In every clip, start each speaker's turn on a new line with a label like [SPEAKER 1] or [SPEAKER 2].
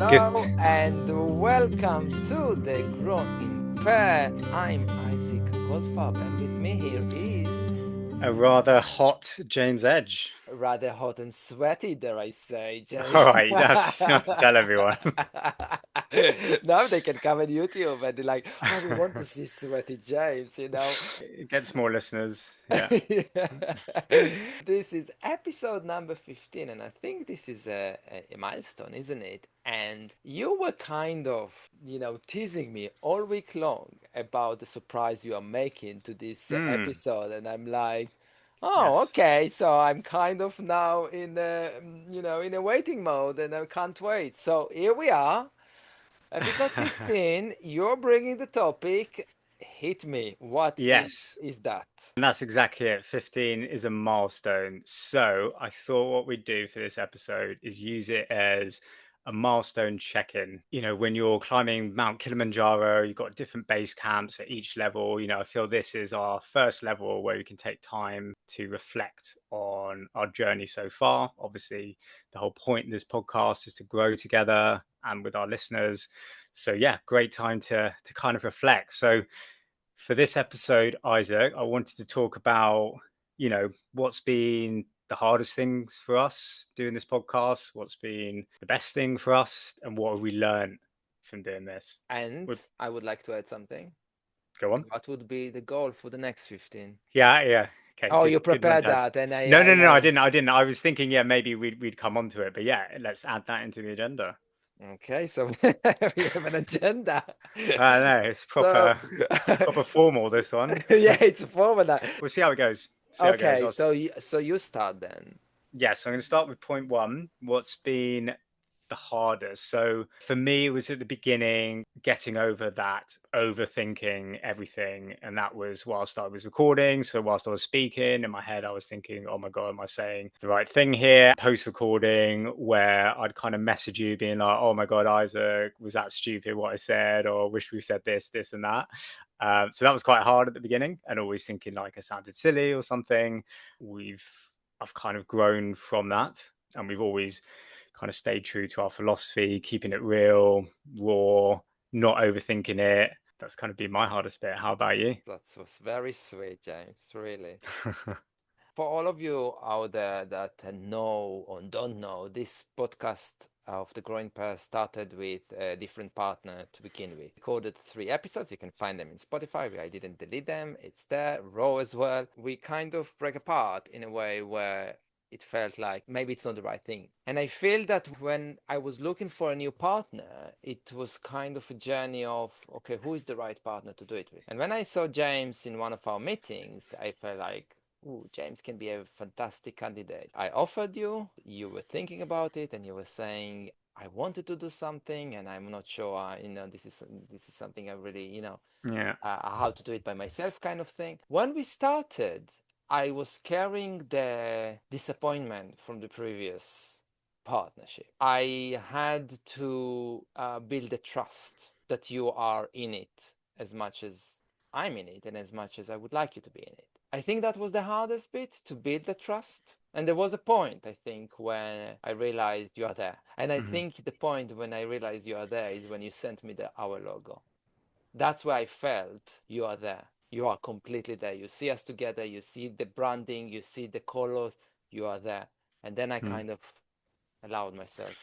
[SPEAKER 1] Good.
[SPEAKER 2] Hello and welcome to the Grown in Pair. I'm Isaac Goldfarb and with me here is
[SPEAKER 1] A rather hot James Edge.
[SPEAKER 2] rather hot and sweaty, dare I say,
[SPEAKER 1] All
[SPEAKER 2] James.
[SPEAKER 1] right, you have to tell everyone.
[SPEAKER 2] Now they can come on YouTube and they're like, oh, we want to see sweaty James.
[SPEAKER 1] It gets more listeners. Yeah.
[SPEAKER 2] This is episode number 15, and I think this is a milestone, isn't it? And you were kind of, teasing me all week long about the surprise you are making to this episode, and I'm like, oh,
[SPEAKER 1] Yes.
[SPEAKER 2] okay, so I'm kind of now in a waiting mode, and I can't wait. So here we are. Episode 15, you're bringing the topic. Hit me. What
[SPEAKER 1] Yes.
[SPEAKER 2] is that?
[SPEAKER 1] And that's exactly it. 15 is a milestone. So I thought what we'd do for this episode is use it as a milestone check-in. When you're climbing Mount Kilimanjaro, you've got different base camps at each level. I feel this is our first level where we can take time to reflect on our journey so far. Obviously, the whole point of this podcast is to grow together and with our listeners. So yeah, great time to kind of reflect. So for this episode, Isaac, I wanted to talk about, what's been the hardest things for us doing this podcast, what's been the best thing for us, and what have we learned from doing this.
[SPEAKER 2] And
[SPEAKER 1] Would
[SPEAKER 2] I would like to add something.
[SPEAKER 1] go on.
[SPEAKER 2] What would be the goal for the next 15?
[SPEAKER 1] Yeah. Okay,
[SPEAKER 2] Oh,
[SPEAKER 1] good,
[SPEAKER 2] you
[SPEAKER 1] good one
[SPEAKER 2] prepared
[SPEAKER 1] to add.
[SPEAKER 2] that, and I,
[SPEAKER 1] No,
[SPEAKER 2] I,
[SPEAKER 1] no, no, I
[SPEAKER 2] I
[SPEAKER 1] didn't. I was thinking, yeah, maybe we'd come onto it, but yeah, let's add that into the agenda.
[SPEAKER 2] okay, so we have an agenda.
[SPEAKER 1] No, it's
[SPEAKER 2] So,
[SPEAKER 1] proper formal, this one.
[SPEAKER 2] yeah, it's a formula.
[SPEAKER 1] We'll see how it goes. See how it goes.
[SPEAKER 2] Okay, so you start then.
[SPEAKER 1] Yes, I'm going to start with point one. What's been the hardest? So for me, it was at the beginning getting over that overthinking everything. And that was whilst I was recording. So whilst I was speaking in my head, I was thinking, oh my God, am I saying the right thing here? Post recording, where I'd kind of message you being like, oh my God, Isaac, was that stupid what I said? Or wish we said this, this, and that. So that was quite hard at the beginning and always thinking like I sounded silly or something. I've kind of grown from that, and we've always kind of stayed true to our philosophy, keeping it real, raw, not overthinking it. That's kind of been my hardest bit. How about you?
[SPEAKER 2] That was very sweet, James, really. For all of you out there that know or don't know, this podcast of the Growing Pair started with a different partner to begin with. Recorded 3 episodes. You can find them in Spotify. I didn't delete them. It's there, raw as well. We kind of break apart in a way where it felt like maybe it's not the right thing. And I feel that when I was looking for a new partner, it was kind of a journey of, okay, who is the right partner to do it with? And when I saw James in one of our meetings, I felt like, ooh, James can be a fantastic candidate. I offered you, you were thinking about it, and you were saying, I wanted to do something, and I'm not sure, this is something I really,
[SPEAKER 1] Yeah.
[SPEAKER 2] how to do it by myself kind of thing. When we started, I was carrying the disappointment from the previous partnership. I had to build a trust that you are in it as much as I'm in it and as much as I would like you to be in it. I think that was the hardest bit, to build the trust. And there was a point, I think, when I realized you are there. And I
[SPEAKER 1] Mhm.
[SPEAKER 2] think the point when I realized you are there is when you sent me our logo. That's where I felt you are there. You are completely there. You see us together, you see the branding, you see the colors, you are there. And then I
[SPEAKER 1] Mm.
[SPEAKER 2] kind of allowed myself.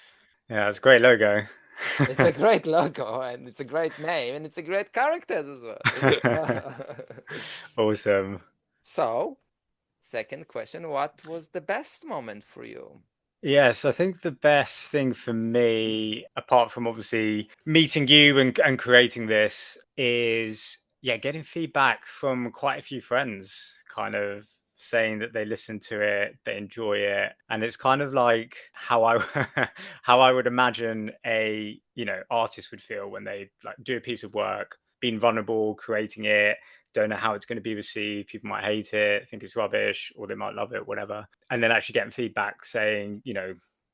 [SPEAKER 1] Yeah, it's a great logo.
[SPEAKER 2] It's a great logo and it's a great name and it's a great characters as well.
[SPEAKER 1] Awesome.
[SPEAKER 2] So, second question, what was the best moment for you?
[SPEAKER 1] Yes, I think the best thing for me, apart from obviously meeting you and creating this, is yeah, getting feedback from quite a few friends, kind of saying that they listen to it, they enjoy it, and it's kind of like how I how I would imagine a artist would feel when they like do a piece of work, being vulnerable, creating it. Don't know how it's going to be received. People might hate it, think it's rubbish, or they might love it, whatever. And then actually getting feedback saying,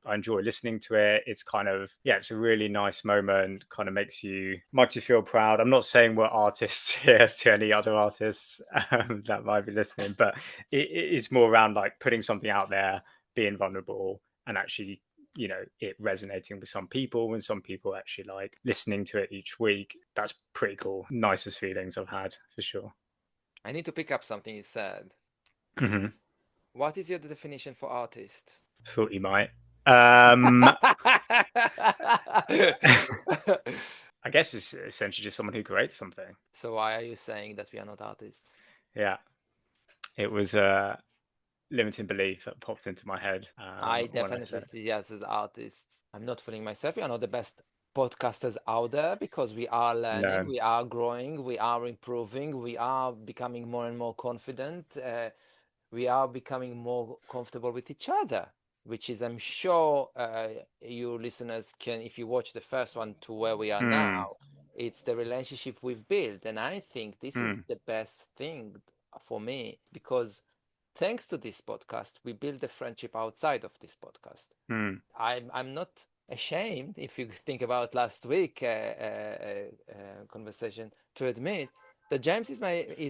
[SPEAKER 1] I enjoy listening to it. It's kind of, yeah, it's a really nice moment, kind of makes you feel proud. I'm not saying we're artists here to any other artists that might be listening, but it's more around like putting something out there, being vulnerable, and actually it resonating with some people and some people actually like listening to it each week. That's pretty cool. Nicest feelings I've had for sure.
[SPEAKER 2] I need to pick up something you said.
[SPEAKER 1] Mm-hmm.
[SPEAKER 2] What is your definition for artist?
[SPEAKER 1] Thought you might. um I guess it's essentially just someone who creates something.
[SPEAKER 2] So why are you saying that we are not artists?
[SPEAKER 1] Yeah, it was limiting belief that popped into my head
[SPEAKER 2] I
[SPEAKER 1] when I said
[SPEAKER 2] definitely see us as artists. I'm not fooling myself. We are not the best podcasters out there because we are learning,
[SPEAKER 1] no.
[SPEAKER 2] we are growing, we are improving, we are becoming more and more confident. We are becoming more comfortable with each other, which is, I'm sure, you listeners can, if you watch the first one to where we are
[SPEAKER 1] Mm,
[SPEAKER 2] now, it's the relationship we've built. And I think this is
[SPEAKER 1] mm,
[SPEAKER 2] the best thing for me because thanks to this podcast, we build a friendship outside of this podcast.
[SPEAKER 1] mm.
[SPEAKER 2] I'm not ashamed, if you think about last week conversation, to admit that James is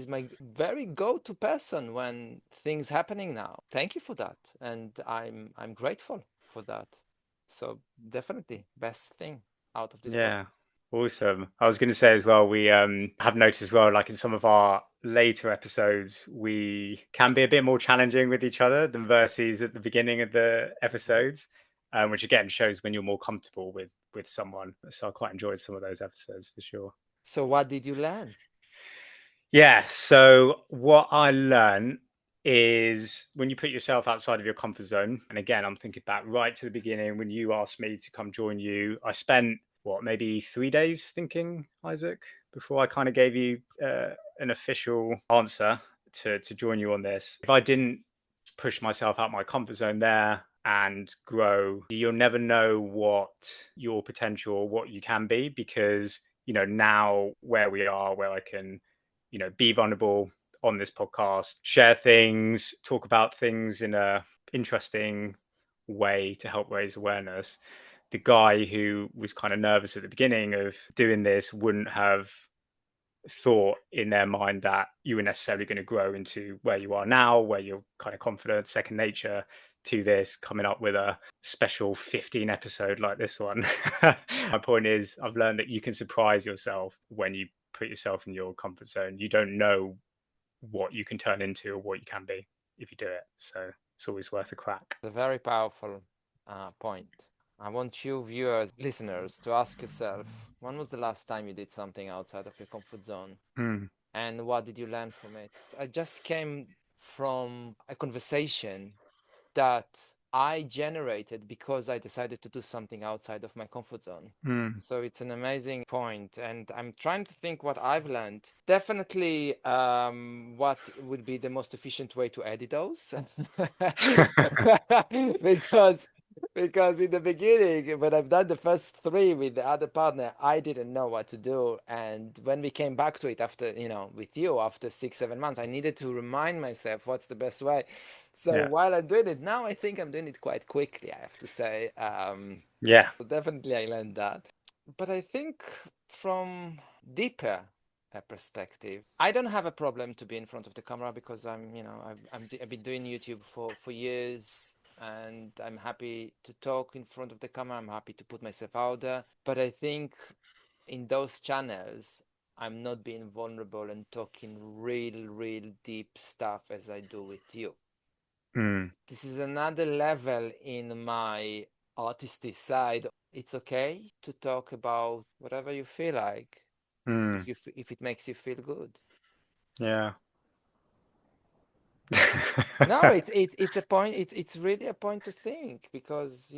[SPEAKER 2] my very go-to person when things happening now. Thank you for that, and I'm grateful for that. So definitely best thing out of this
[SPEAKER 1] Yeah,
[SPEAKER 2] podcast.
[SPEAKER 1] awesome. I was going to say as well, we have noticed as well, like in some of our later episodes, we can be a bit more challenging with each other than versus at the beginning of the episodes, which again shows when you're more comfortable with someone. So I quite enjoyed some of those episodes for sure.
[SPEAKER 2] So what did you learn?
[SPEAKER 1] Yeah. So what I learned is when you put yourself outside of your comfort zone, and again, I'm thinking back right to the beginning when you asked me to come join you. I spent what, maybe 3 days thinking, Isaac, before I kind of gave you an official answer to join you on this. If I didn't push myself out my comfort zone there and grow, you'll never know what your potential, what you can be, because now where we are, where I can be vulnerable on this podcast, share things, talk about things in a interesting way to help raise awareness. The guy who was kind of nervous at the beginning of doing this wouldn't have thought in their mind that you were necessarily going to grow into where you are now, where you're kind of confident, second nature to this, coming up with a special 15 episode like this one. My point is, I've learned that you can surprise yourself when you put yourself in your comfort zone. You don't know what you can turn into or what you can be if you do it. So it's always worth a crack.
[SPEAKER 2] A very powerful point. I want you viewers, listeners, to ask yourself, when was the last time you did something outside of your comfort zone?
[SPEAKER 1] Mm,
[SPEAKER 2] And what did you learn from it? I just came from a conversation that I generated because I decided to do something outside of my comfort zone.
[SPEAKER 1] mm.
[SPEAKER 2] So it's an amazing point, and I'm trying to think what I've learned. Definitely, what would be the most efficient way to edit those, because because in the beginning, when I've done the first three with the other partner, I didn't know what to do, and when we came back to it after, with you after 6 7 months, I needed to remind myself what's the best way. So
[SPEAKER 1] Yeah.
[SPEAKER 2] while I'm doing it now, I think I'm doing it quite quickly, I have to say.
[SPEAKER 1] Yeah.
[SPEAKER 2] So definitely I learned that. But I think from deeper perspective, I don't have a problem to be in front of the camera because I've been doing YouTube for years, and I'm happy to talk in front of the camera. I'm happy to put myself out there. But I think in those channels, I'm not being vulnerable and talking real deep stuff as I do with you.
[SPEAKER 1] Mm,
[SPEAKER 2] This is another level in my artistic side. It's okay to talk about whatever you feel like
[SPEAKER 1] mm.
[SPEAKER 2] if it makes you feel good.
[SPEAKER 1] Yeah.
[SPEAKER 2] No, it's a point. It's really a point to think because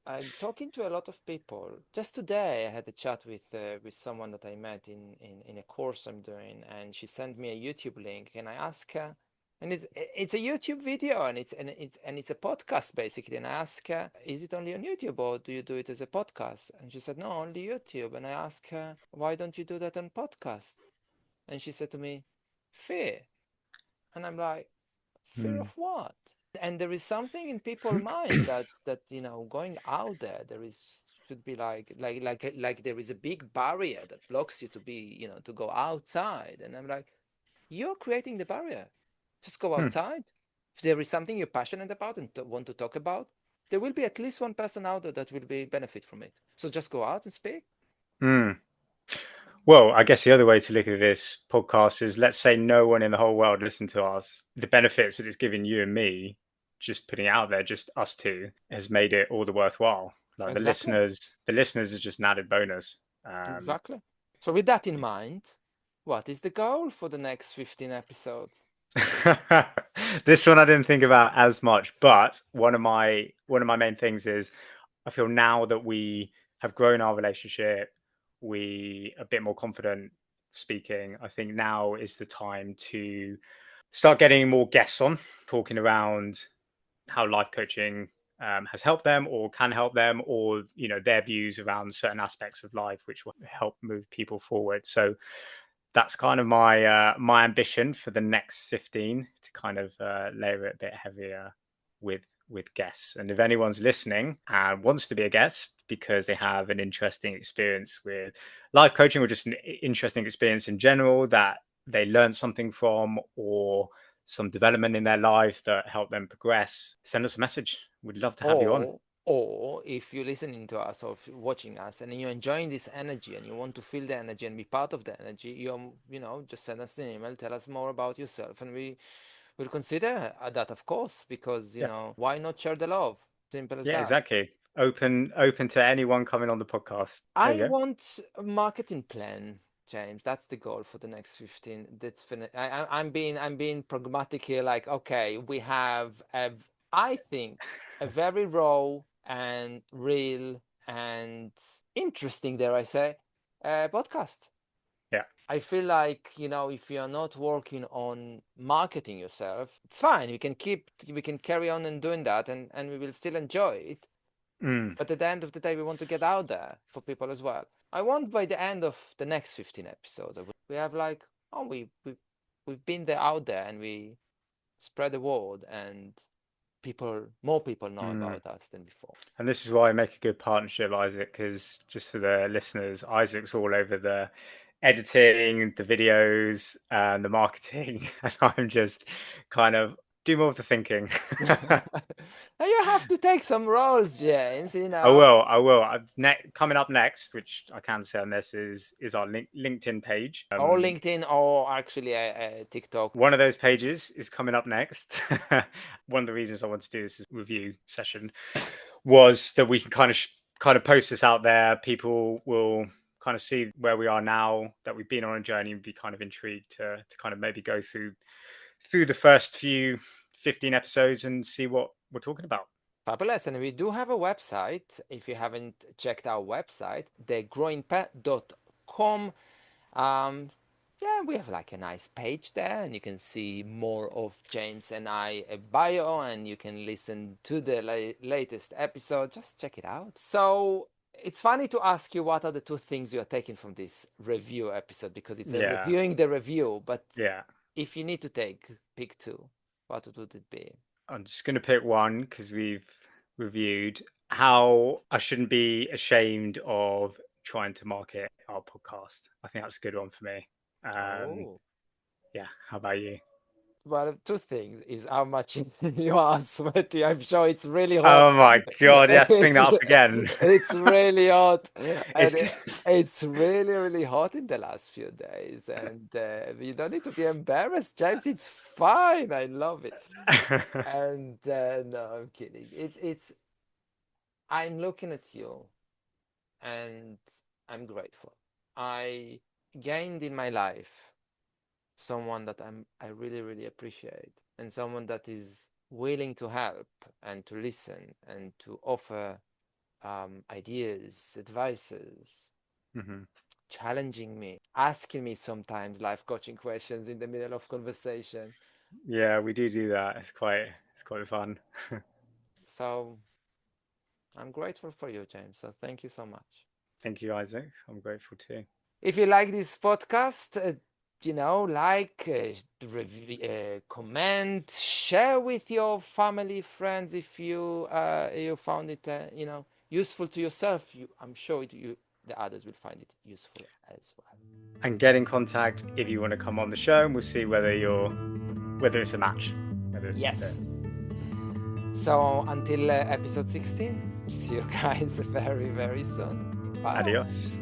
[SPEAKER 2] I'm talking to a lot of people. Just today, I had a chat with someone that I met in a course I'm doing, and she sent me a YouTube link, and I asked her, and it's a YouTube video, and it's a podcast basically, and I asked her, is it only on YouTube or do you do it as a podcast? And she said, no, only YouTube. And I asked her, why don't you do that on podcast? And she said to me, fear. And I'm like, fear
[SPEAKER 1] Mm,
[SPEAKER 2] of what? And there is something in people's mind that going out there is should be like there is a big barrier that blocks you to be to go outside. And I'm like, you're creating the barrier. Just go
[SPEAKER 1] mm,
[SPEAKER 2] outside. If there is something you're passionate about and want to talk about, there will be at least one person out there that will be benefit from it. So just go out and speak.
[SPEAKER 1] Mm. Well, I guess the other way to look at this podcast is, let's say no one in the whole world listened to us. The benefits that it's given you and me, just putting it out there, just us two, has made it all the worthwhile. Like
[SPEAKER 2] Exactly.
[SPEAKER 1] the listeners is just an added bonus.
[SPEAKER 2] Exactly. So with that in mind, what is the goal for the next 15 episodes?
[SPEAKER 1] This one I didn't think about as much, but one of my main things is, I feel now that we have grown our relationship, we are a bit more confident speaking. I think now is the time to start getting more guests on, talking around how life coaching has helped them or can help them, or their views around certain aspects of life, which will help move people forward. So that's kind of my ambition for the next 15, to kind of layer it a bit heavier with guests. And if anyone's listening and wants to be a guest because they have an interesting experience with life coaching, or just an interesting experience in general that they learned something from, or some development in their life that helped them progress, send us a message. We'd love to have you on.
[SPEAKER 2] Or if you're listening to us or if you're watching us and you're enjoying this energy and you want to feel the energy and be part of the energy, just send us an email, tell us more about yourself, and we will consider that, of course, because
[SPEAKER 1] Yeah,
[SPEAKER 2] why not share the love? Simple as
[SPEAKER 1] yeah,
[SPEAKER 2] that.
[SPEAKER 1] exactly. Open to anyone coming on the podcast. There
[SPEAKER 2] I
[SPEAKER 1] you go.
[SPEAKER 2] want a marketing plan, James. That's the goal for the next 15. That's I'm being pragmatic here. Like, okay, we have I think a very raw and real and interesting, dare I say, podcast.
[SPEAKER 1] Yeah.
[SPEAKER 2] I feel like, if you're not working on marketing yourself, it's fine. We can carry on and doing that, and we will still enjoy it.
[SPEAKER 1] Mm.
[SPEAKER 2] But at the end of the day, we want to get out there for people as well. I want by the end of the next 15 episodes, we have like, oh, we've been there out there and we spread the word and more people know
[SPEAKER 1] Mm.
[SPEAKER 2] about us than before.
[SPEAKER 1] And this is why I make a good partnership, Isaac, because just for the listeners, Isaac's all over the editing, the videos, and the marketing, and I'm just kind of do more of the thinking.
[SPEAKER 2] Now you have to take some roles, James,
[SPEAKER 1] I will. I will. Coming up next, which I can say on this, is our LinkedIn page.
[SPEAKER 2] Or LinkedIn, or actually TikTok.
[SPEAKER 1] One of those pages is coming up next. One of the reasons I want to do this review session was that we can kind of post this out there. People will kind of see where we are now, that we've been on a journey, and be kind of intrigued to kind of maybe go through the first few 15 episodes and see what we're talking about.
[SPEAKER 2] Fabulous. And we do have a website. If you haven't checked our website, thegrowingpet.com. Um, yeah, we have like a nice page there, and you can see more of James and I bio, and you can listen to the latest episode. Just check it out. So it's funny to ask you what are the two things you are taking from this review episode, because it's a
[SPEAKER 1] Yeah,
[SPEAKER 2] reviewing the review. But
[SPEAKER 1] yeah.
[SPEAKER 2] if you need to pick two, what would it be?
[SPEAKER 1] I'm just going to pick one because we've reviewed how I shouldn't be ashamed of trying to market our podcast. I think that's a good one for me. Um,
[SPEAKER 2] Oh.
[SPEAKER 1] yeah. How about you?
[SPEAKER 2] Well, two things is how much you are sweaty. I'm sure it's really hot.
[SPEAKER 1] Oh my God. You have to bring
[SPEAKER 2] It's
[SPEAKER 1] that up again.
[SPEAKER 2] it's really hot, and
[SPEAKER 1] It's
[SPEAKER 2] it's really really hot in the last few days. And you don't need to be embarrassed, James. It's fine. I love it. And no, I'm kidding. It's I'm looking at you, and I'm grateful. I gained in my life someone that I really really appreciate, and someone that is willing to help and to listen and to offer ideas, advices,
[SPEAKER 1] Mhm.
[SPEAKER 2] challenging me, asking me sometimes life coaching questions in the middle of conversation.
[SPEAKER 1] Yeah, we do that. It's quite fun.
[SPEAKER 2] So I'm grateful for you, James. So thank you so much.
[SPEAKER 1] Thank you, Isaac. I'm grateful too.
[SPEAKER 2] If you like this podcast, like, comment, share with your family, friends. If you found it, useful to yourself, I'm sure the others will find it useful as well.
[SPEAKER 1] And get in contact if you want to come on the show, and we'll see whether it's a match, whether it's a fit.
[SPEAKER 2] Yes. So until episode 16, see you guys very, very soon. Bye.
[SPEAKER 1] Adios.